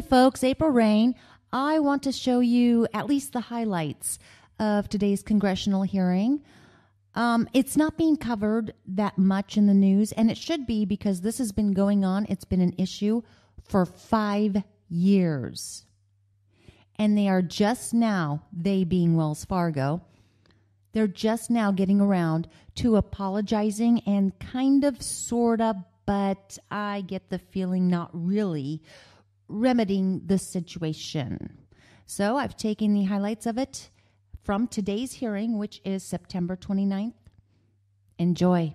Hey folks, April Reigne. I want to show you at least the highlights of today's congressional hearing. It's not being covered that much in the news, and it should be because this has been going on. It's been an issue for 5 years. And they are just now, they being Wells Fargo, they're just now getting around to apologizing and kind of, sort of, but I get the feeling not really remedying the situation. So I've taken the highlights of it from today's hearing, which is September 29th. Enjoy.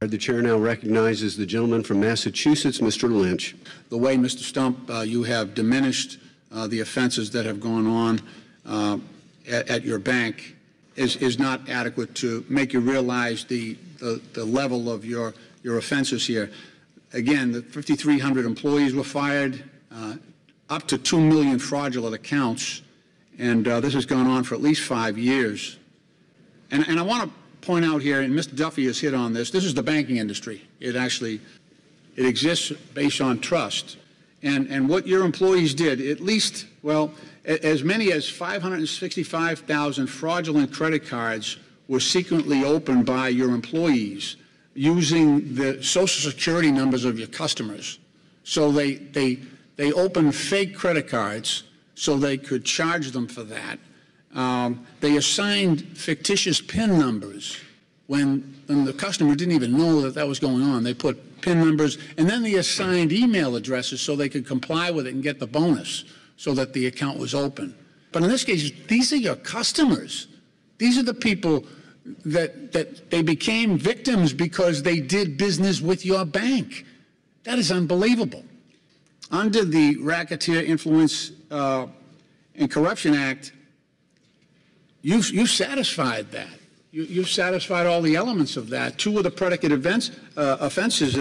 The chair now recognizes the gentleman from Massachusetts, Mr. Lynch. The way, Mr. Stump, you have diminished the offenses that have gone on at your bank is not adequate to make you realize the level of your offenses here. Again, the 5,300 employees were fired, up to 2 million fraudulent accounts, and this has gone on for at least 5 years. And I want to point out here, and Mr. Duffy has hit on this is the banking industry. It exists based on trust. And what your employees did, at least, well, as many as 565,000 fraudulent credit cards were secretly opened by your employees using the Social Security numbers of your customers. So they opened fake credit cards so they could charge them for that. They assigned fictitious PIN numbers when the customer didn't even know that was going on. They put PIN numbers, and then they assigned email addresses so they could comply with it and get the bonus so that the account was open. But in this case, these are your customers. These are the people that they became victims because they did business with your bank. That is unbelievable. Under the Racketeer Influence and Corruption Act, you've satisfied that. You've satisfied all the elements of that. Two of the predicate offenses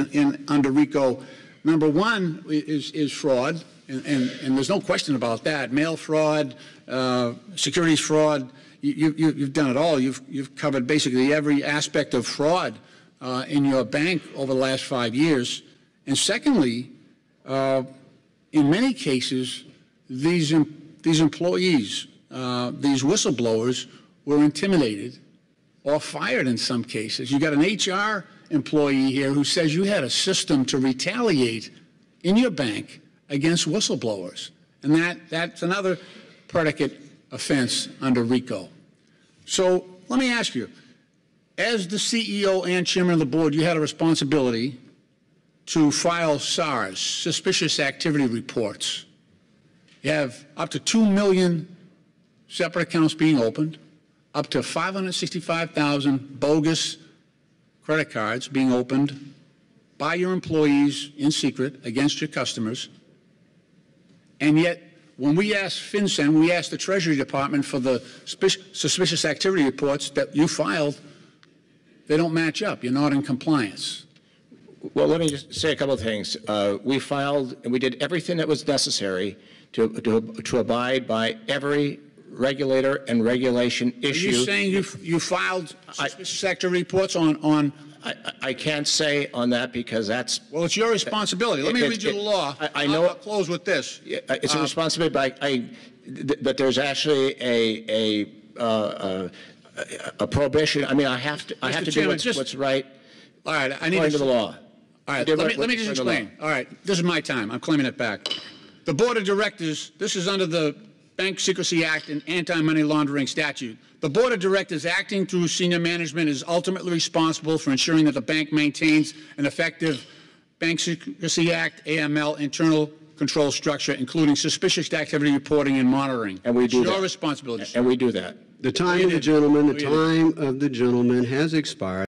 under RICO. Number one is fraud, and there's no question about that. Mail fraud, securities fraud. You've done it all. You've covered basically every aspect of fraud in your bank over the last 5 years. And secondly, in many cases, these employees, these whistleblowers, were intimidated or fired in some cases. You got an HR employee here who says you had a system to retaliate in your bank against whistleblowers. And that's another predicate offense under RICO. So let me ask you, as the CEO and chairman of the board, you had a responsibility to file SARs, suspicious activity reports. You have up to 2 million separate accounts being opened, up to 565,000 bogus credit cards being opened by your employees in secret against your customers. And yet, when we asked FinCEN, we asked the Treasury Department for the suspicious activity reports that you filed, they don't match up. You're not in compliance. Well, let me just say a couple of things. We filed and we did everything that was necessary to abide by every regulator and regulation issue. Are you saying you filed suspicious activity reports on? I can't say on that because that's... Well, it's your responsibility. Let me read you the law. I know. I'll close with this. It's a responsibility, but there's actually a prohibition. I mean, I have to do what's right. All right, I need according to the law. All right, let me just explain. All right, this is my time. I'm claiming it back. The Board of Directors, this is under the Bank Secrecy Act and Anti-Money Laundering Statute. The Board of Directors, acting through senior management, is ultimately responsible for ensuring that the bank maintains an effective Bank Secrecy Act, AML, internal control structure, including suspicious activity reporting and monitoring. And we do that. It's your responsibility. And we do that. The time of the gentleman has expired.